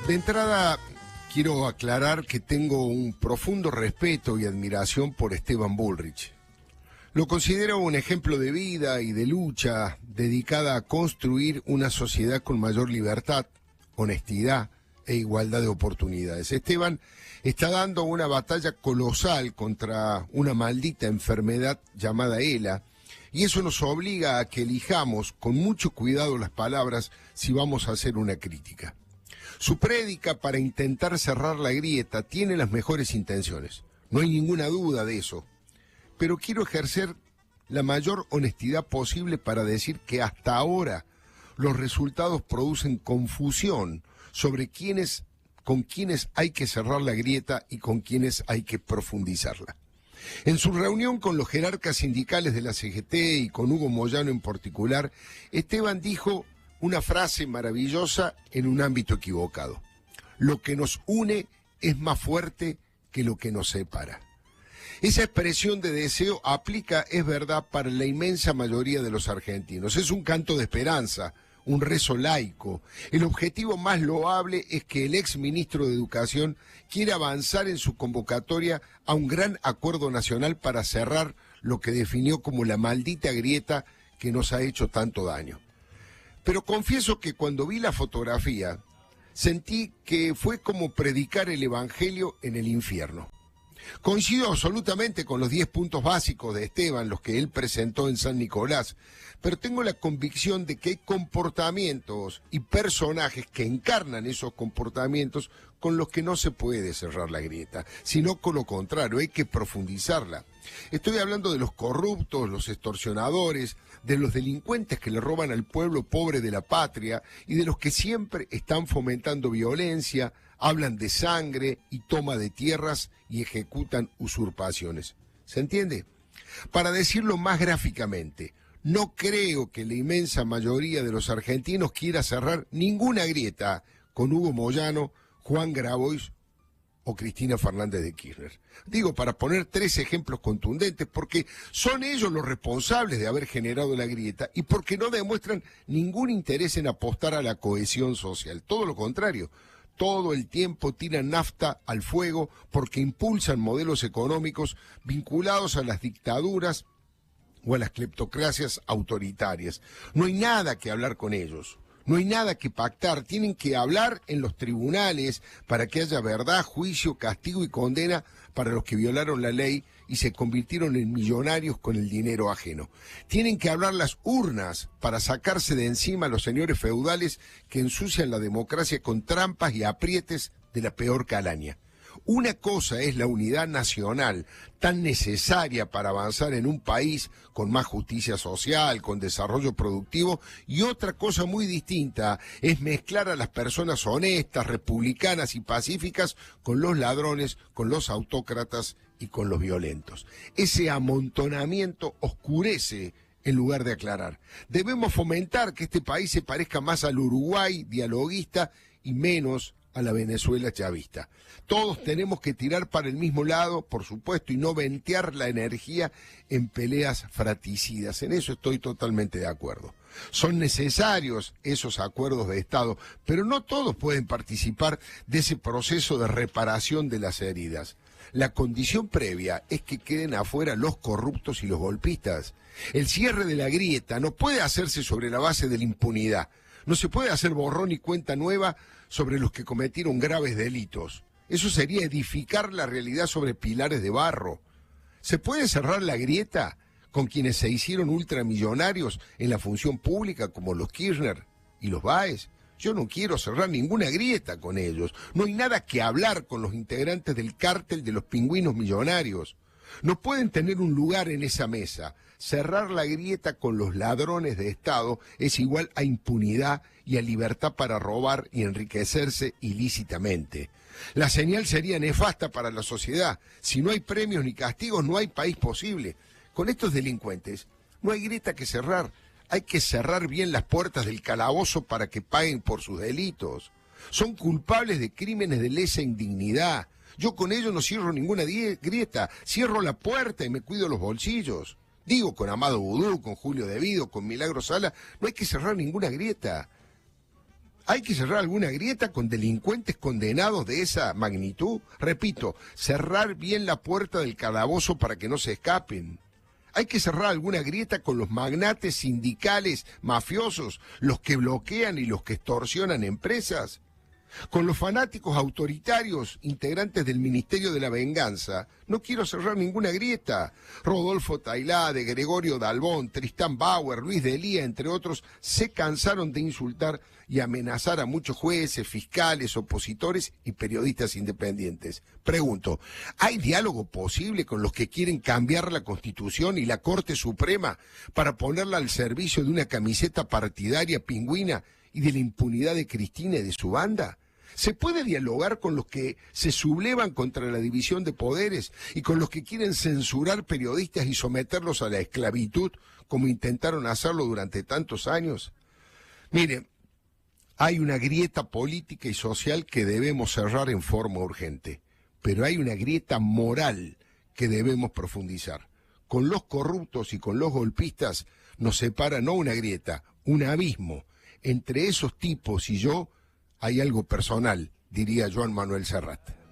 De entrada, quiero aclarar que tengo un profundo respeto y admiración por Esteban Bullrich. Lo considero un ejemplo de vida y de lucha dedicada a construir una sociedad con mayor libertad, honestidad e igualdad de oportunidades. Esteban está dando una batalla colosal contra una maldita enfermedad llamada ELA, y eso nos obliga a que elijamos con mucho cuidado las palabras si vamos a hacer una crítica. Su prédica para intentar cerrar la grieta tiene las mejores intenciones, no hay ninguna duda de eso, pero quiero ejercer la mayor honestidad posible para decir que hasta ahora los resultados producen confusión sobre con quiénes hay que cerrar la grieta y con quiénes hay que profundizarla. En su reunión con los jerarcas sindicales de la CGT y con Hugo Moyano en particular, Esteban dijo una frase maravillosa en un ámbito equivocado. Lo que nos une es más fuerte que lo que nos separa. Esa expresión de deseo aplica, es verdad, para la inmensa mayoría de los argentinos. Es un canto de esperanza, un rezo laico. El objetivo más loable es que el ex ministro de Educación quiere avanzar en su convocatoria a un gran acuerdo nacional para cerrar lo que definió como la maldita grieta que nos ha hecho tanto daño. Pero confieso que cuando vi la fotografía, sentí que fue como predicar el evangelio en el infierno. Coincido absolutamente con los 10 puntos básicos de Esteban, los que él presentó en San Nicolás, pero tengo la convicción de que hay comportamientos y personajes que encarnan esos comportamientos con los que no se puede cerrar la grieta, sino con lo contrario, hay que profundizarla. Estoy hablando de los corruptos, los extorsionadores, de los delincuentes que le roban al pueblo pobre de la patria y de los que siempre están fomentando violencia, hablan de sangre y toma de tierras y ejecutan usurpaciones. ¿Se entiende? Para decirlo más gráficamente, no creo que la inmensa mayoría de los argentinos quiera cerrar ninguna grieta con Hugo Moyano, Juan Grabois o Cristina Fernández de Kirchner. Digo, para poner 3 ejemplos contundentes, porque son ellos los responsables de haber generado la grieta y porque no demuestran ningún interés en apostar a la cohesión social. Todo lo contrario. Todo el tiempo tiran nafta al fuego porque impulsan modelos económicos vinculados a las dictaduras o a las cleptocracias autoritarias. No hay nada que hablar con ellos, no hay nada que pactar, tienen que hablar en los tribunales para que haya verdad, juicio, castigo y condena para los que violaron la ley y se convirtieron en millonarios con el dinero ajeno. Tienen que hablar las urnas para sacarse de encima a los señores feudales que ensucian la democracia con trampas y aprietes de la peor calaña. Una cosa es la unidad nacional, tan necesaria para avanzar en un país con más justicia social, con desarrollo productivo, y otra cosa muy distinta es mezclar a las personas honestas, republicanas y pacíficas con los ladrones, con los autócratas y con los violentos. Ese amontonamiento oscurece en lugar de aclarar. Debemos fomentar que este país se parezca más al Uruguay dialoguista y menos a la Venezuela chavista. Todos tenemos que tirar para el mismo lado, por supuesto, y no ventear la energía en peleas fratricidas. En eso estoy totalmente de acuerdo. Son necesarios esos acuerdos de Estado, pero no todos pueden participar de ese proceso de reparación de las heridas. La condición previa es que queden afuera los corruptos y los golpistas. El cierre de la grieta no puede hacerse sobre la base de la impunidad. No se puede hacer borrón y cuenta nueva sobre los que cometieron graves delitos. Eso sería edificar la realidad sobre pilares de barro. ¿Se puede cerrar la grieta con quienes se hicieron ultramillonarios en la función pública como los Kirchner y los Báez? Yo no quiero cerrar ninguna grieta con ellos. No hay nada que hablar con los integrantes del cártel de los pingüinos millonarios. No pueden tener un lugar en esa mesa. Cerrar la grieta con los ladrones de Estado es igual a impunidad y a libertad para robar y enriquecerse ilícitamente. La señal sería nefasta para la sociedad. Si no hay premios ni castigos, no hay país posible. Con estos delincuentes no hay grieta que cerrar. Hay que cerrar bien las puertas del calabozo para que paguen por sus delitos. Son culpables de crímenes de lesa indignidad. Yo con ellos no cierro ninguna grieta, cierro la puerta y me cuido los bolsillos. Digo, con Amado Vudú, con Julio Devido, con Milagro Sala, no hay que cerrar ninguna grieta. ¿Hay que cerrar alguna grieta con delincuentes condenados de esa magnitud? Repito, cerrar bien la puerta del calabozo para que no se escapen. ¿Hay que cerrar alguna grieta con los magnates sindicales mafiosos, los que bloquean y los que extorsionan empresas? Con los fanáticos autoritarios integrantes del Ministerio de la Venganza, no quiero cerrar ninguna grieta. Rodolfo Tailade, Gregorio Dalbón, Tristán Bauer, Luis Delía, entre otros, se cansaron de insultar y amenazar a muchos jueces, fiscales, opositores y periodistas independientes. Pregunto, ¿hay diálogo posible con los que quieren cambiar la Constitución y la Corte Suprema para ponerla al servicio de una camiseta partidaria pingüina y de la impunidad de Cristina y de su banda? ¿Se puede dialogar con los que se sublevan contra la división de poderes y con los que quieren censurar periodistas y someterlos a la esclavitud, como intentaron hacerlo durante tantos años? Mire, hay una grieta política y social que debemos cerrar en forma urgente, pero hay una grieta moral que debemos profundizar. Con los corruptos y con los golpistas nos separa no una grieta, un abismo. Entre esos tipos y yo hay algo personal, diría Joan Manuel Serrat.